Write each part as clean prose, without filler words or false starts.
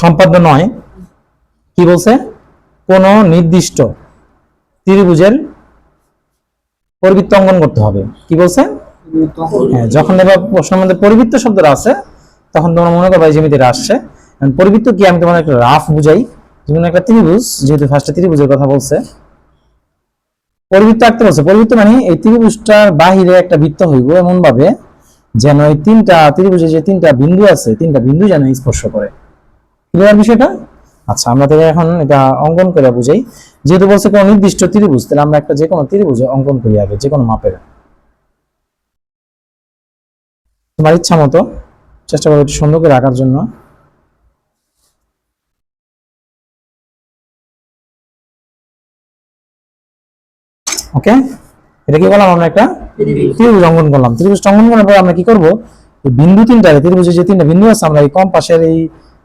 সম্পাদ্য নয়। কি বলছে? কোন নির্দিষ্ট ত্রিভুজের পরিবৃত্ত অঙ্কন করতে হবে। কি বলছে? হ্যাঁ, যখন দেখবা প্রশ্নের মধ্যে পরিবৃত্ত শব্দটা আছে তখন তোমরা মনে করবা এই জ্যামিতিটা আসছে। পরিবৃত্ত কি আমি তোমার একটা রাফ বুঝাই। যেমন একটা ত্রিভুজ, যেহেতু ফার্স্টে ত্রিভুজের কথা বলছে, পরিবৃত্ত আঁকতে বলছে। পরিবৃত্ত মানে এই ত্রিভুজটার বাহিরে একটা বৃত্ত হইব এমন ভাবে যেন এই তিনটা ত্রিভুজে যে তিনটা বিন্দু আছে, তিনটা বিন্দু যেন স্পর্শ করে। ক্লিয়ার বিষয়টা? আচ্ছা, আমরা তাহলে এখন এটা অঙ্কন করে বুঝাই। যেহেতু বলছে কোন নির্দিষ্ট ত্রিভুজ, তাহলে আমরা একটা যে কোনো ত্রিভুজে অঙ্কন করি আগে, যে কোনো মাপের। তোমার ইচ্ছা মতো চেষ্টা করো একটু সুন্দর করে আঁকার জন্য। ওকে, এটা কি বললাম? আমরা একটা ত্রিভুজ অঙ্কন করলাম। ত্রিভুজ অঙ্কন করার পর আমরা কি করব? এই বিন্দু তিনটা, ত্রিভুজে যে তিনটা বিন্দু আছে, আমরা এই কম পাশের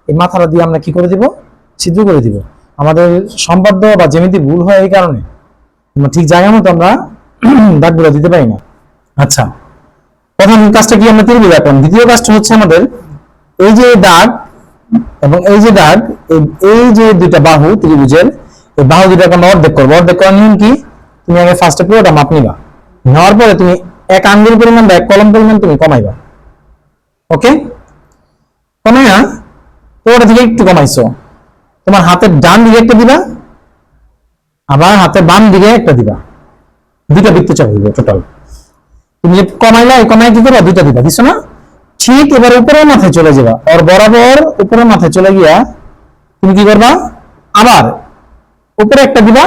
এই মাথাটা দিয়ে আমরা কি করে দিব? ছিদ্র করে দিব। আমাদের সম্পাদ্য বা জ্যামিতি ভুল হয় এই কারণে ঠিক জায়গা মতো আমরা দাগগুলো দিতে পারি না। আচ্ছা, প্রথম কাজটা কি? আমরা ত্রিভুজ আঁকলাম। দ্বিতীয় কাজটা হচ্ছে আমাদের এই যে দাগ এবং এই যে দাগ, এই যে দুইটা বাহু ত্রিভুজের, এই বাহু দুইটাকে আমরা অর্ধেক করবো। অর্ধেক করার নিয়ম কি? তুমি আগে ফার্স্টে পুরোটা মাপ নিবা, নেওয়ার পরে তুমি এক আঙ্গুল পরিমাণ বা এক কলম পরিমাণ তুমি কমাইবা। ওকে, কমাইয়া পুরোটা থেকে একটু কমাইছো, তোমার হাতের ডান দিকে একটা দিবা, আবার হাতের বাম দিকে একটা দিবা। দুইটা বৃত্তচাপ হইবে টোটাল। তুমি যে কমাইলা, এই কমাই কি করবা? দুইটা দিবা, দিছো না? ঠিক এবার উপরের মাথায় চলে যাবা, আর বরাবর উপরের মাথায় চলে গিয়া তুমি কি করবা? আবার উপরে একটা দিবা,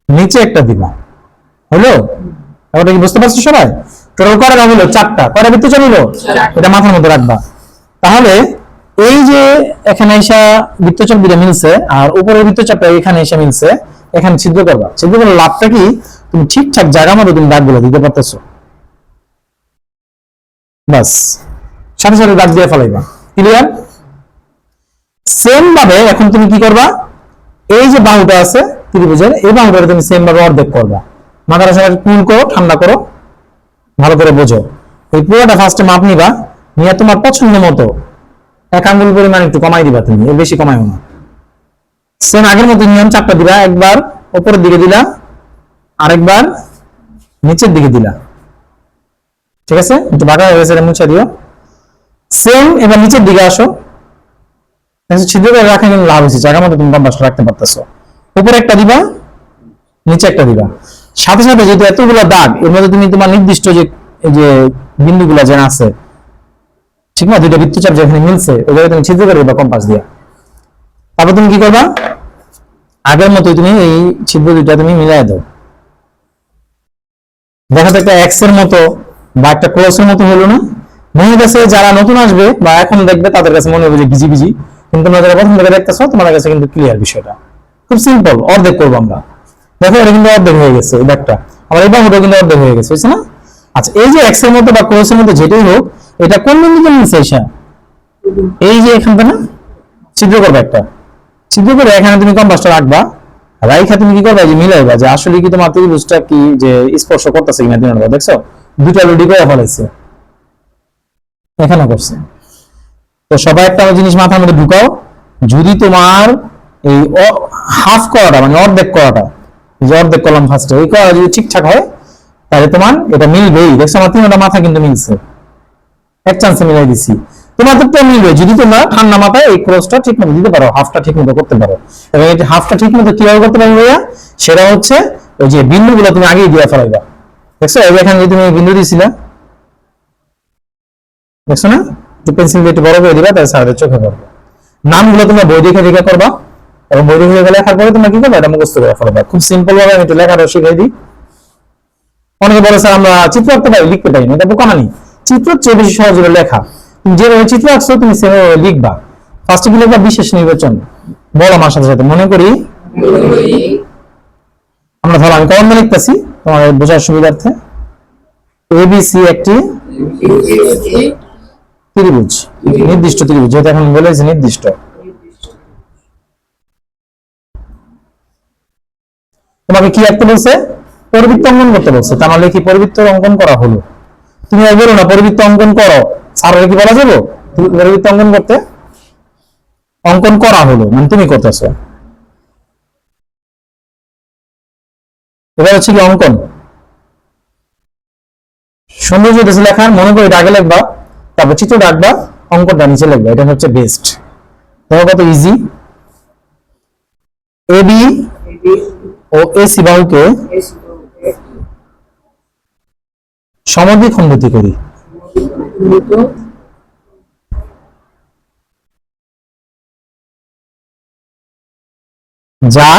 নিচে একটা দিবা। হলো? এবারে কি বুঝতে পারছো সবাই? টোটাল কয়টা হলো? 4টা। কয়টা বৃত্তচাপ হলো? এটা মাথার মধ্যে রাখবা। তাহলে এই যে এখানে এসে বৃত্তচাপ দুটো মিলছে, আর উপরের বৃত্তচাপটা এখানে এসে মিলছে, এখানে ছিদ্র করবা। ছিদ্র করলে লাভটা কি? তুমি ঠিকঠাক জায়গা মতো তুমি দাগগুলো দিতে পারতেছো। বাস, সাথে সাথে দাগ দিয়ে ফেলাইবা। ক্লিয়ার? সেম ভাবে এখন তুমি কি করবা? এই যে বাহুটা আছে ত্রিভুজের, এই বাহুটা তুমি সেম ভাবে অর্ধেক করবা। মাথার সাথে কুল করো, ঠান্ডা করো, ভালো করে বোঝো। এই পুরোটা ফার্স্টে মাপ নিবা, নিয়ে তোমার পছন্দ মতো এক আঙ্গুল পরিমাণ একটু কমাই দিবা। তুমি এর বেশি কমাইও না। সেম আগের মতো নিয়ম, 4টা দিবা। একবার উপরের দিকে দিলা, আরেকবার নিচের দিকে দিলা। ঠিক আছে? একটু বাঁকা হয়ে গেছে, এটা মুছে দিও। সেম এবার নিচের দিকে আসো। ছিদ্র করে রাখা কিন্তু লাভ হয়েছে, জায়গা মতো তুমি কম্পাসটা রাখতে পারতেছো। উপরে একটা দিবা, নিচে একটা দিবা। সাথে সাথে যেহেতু এতগুলো দাগ, এর মধ্যে তুমি তোমার নির্দিষ্ট যে বিন্দুগুলো যেন আছে, ঠিক না, দুইটা বৃত্তচাপ যেখানে মিলছে ওই জায়গায় তুমি ছিদ্র করে দিবা কম্পাস দিয়ে। তারপর তুমি কি করবা? আগের মতোই তুমি এই ছিদ্র দুইটা তুমি মিলাই দাও। দেখা যায় একটা এক্স এর মতো বা একটা ক্রসের মতো হলো না? মনে কাছে যারা নতুন আসবে বা এখন দেখবে তাদের কাছে মনে হবে যে ভিজি ভিজি, কিন্তু তোমরা যারা প্রথম থেকে দেখতেছো তোমার কাছে কিন্তু ক্লিয়ার বিষয়টা। খুব সিম্পল। অর্ধেক করবো আমরা। দেখো এটা কিন্তু অর্ধেক হয়ে গেছে, এই দাগটা। আবার এই বাহুটা কিন্তু অর্ধেক হয়ে গেছে, বুঝছো না? আচ্ছা, এই যে এক্স এর মতো বা ক্রসের মতো যেটাই হোক, এটা কোন বিন্দুতে মিলছে? এই যে এখানটা না, ছিদ্র করবে একটা। ছিদ্র করে এখানে তুমি কম্পাসটা রাখবা। রাইখা তুমি কি করবা? যে মিলাইবা যে আসলে কি তোমার ত্রিভুজটা কি যে স্পর্শ করতেছে কিনা। দিন দেখছো দুইটা লুডি করে ফেলাইছে, এখানে করছে। তো সবাই একটা জিনিস মাথার মধ্যে ঢুকাও, যদি তোমার এই হাফ করাটা মানে অর্ধেক করাটা, যে অর্ধেক কলাম ফার্স্টে ওই করা যদি ঠিকঠাক হয় তাহলে তোমার এটা মিলবেই। দেখছো আমার তিনটা মাথা কিন্তু মিলছে, এক চান্সে মিলাই দিছি। তোমার তো মিলবে যদি তোমরা ঠান্ডা মাথায় এই ক্রসটা ঠিক মতো দিতে পারো, হাফটা ঠিক মতো করতে পারো। এবং এই হাফটা ঠিক মতো কিভাবে করতে পারবে ভাইয়া? সেটা হচ্ছে ওই যে বিন্দুগুলো তুমি আগেই দিয়ে ফেলাইবা। দেখছো এখানে যদি তুমি বিন্দু দিয়েছিলে, দেখছো না, একটু পেন্সিল দিয়ে একটু বড় করে দিবা, তাহলে স্যারের চোখে পড়বে। নামগুলো তোমরা বই দেখে দেখে করবা, এবং বই দেখে লেখার পরে তোমরা কি করবে? এটা মুখস্থ করে ফেলবা। খুব সিম্পল ভাবে আমি একটু লেখাটা শিখিয়ে দিই। অনেকে বলে স্যার আমরা চিত্র আঁকতে পারি, লিখতে পারি না। এটা বোকামানি। চিত্র চেয়ে বেশি সহজ হলো লেখা। তুমি যেভাবে চিত্র আঁকছো তুমি সেভাবে লিখবা। ফার্স্টে কি লিখবা? বিশেষ নির্বাচন। বল আমার সাথে সাথে। মনে করি আমরা, ধরো আমি কলমে লিখতেছি তোমার বোঝার সুবিধার্থে, এবিসি একটি ত্রিভুজ, নির্দিষ্ট ত্রিভুজ। যেটা এখন বলেছি নির্দিষ্ট। তোমাকে কি আঁকতে বলছে? পরিবৃত্ত অঙ্কন করতে বলছে। তাহলে কি পরিবৃত্ত অঙ্কন করা হলো? তুমি বলো না পরিবৃত্ত অঙ্কন করো, স্যারের কি বলা যাবে পরিবৃত্ত অঙ্কন করতে? অঙ্কন করা হলো, মানে তুমি করতেছো। এবার হচ্ছে কি অঙ্কন, সৌন্দর্য দেশে লেখার মনে করে আগে লিখবা, তারপর চিত্র রাখবা, অঙ্কনটা নিচে লিখবা, এটা হচ্ছে বেস্ট। দেখো কত easy. A B O AC বাহুকে সমদ্বিখণ্ডিত করি। যা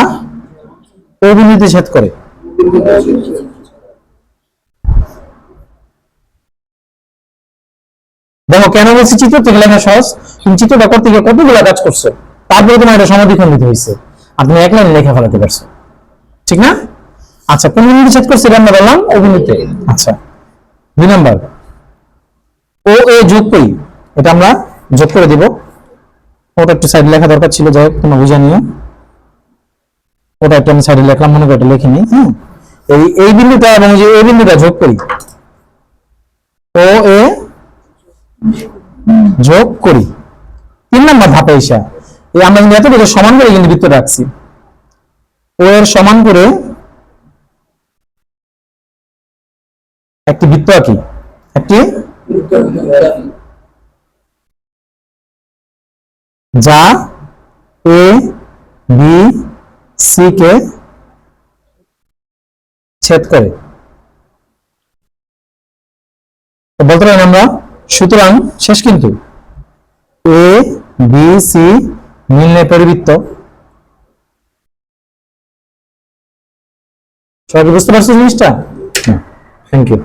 ও বিন্দুতে ছেদ করে। দেখো কেন বলছি চিত্র থেকে লেখা সহজ, তুমি চিত্রটা করতে গিয়ে কতগুলো কাজ করছো, তারপরে তোমার এটা সমদ্বিখণ্ডিত হয়েছে, আর তুমি এক লাইনে লেখা ফেলাতে পারছো, ঠিক না? আচ্ছা, কোন বিন্দুতে ছেদ করছে এটা আমরা বললাম ও বিন্দুতে। আচ্ছা, 2 নাম্বার, ও এ যোগ করি, এটা আমরা যোগ করে দিব। ওটা একটু সাইডে লেখা দরকার ছিল, যাই হোক তোমরা বুঝে নিও। ওটা একটু আমি সাইডে লিখলাম, মনে করে এটা লিখিনি। হ্যাঁ, এই বিন্দুটা এবং যে এই বিন্দুটা যোগ করি, ও এ যোগ করি। 3 নাম্বার ধাপে এসে এই আমরা কিন্তু এতটুকু সমান করে কিন্তু বৃত্ত রাখছি, ও এর সমান করে একটি বৃত্ত আঁকি, একটি যা এ বি সি কে ছেদ করে। তো বলতে পারেন আমরা, সুতরাং শেষ কিন্তু এ বি সি মিলনে পরিবৃত্ত। সবাই বুঝতে পারছো জিনিসটা? Thank you.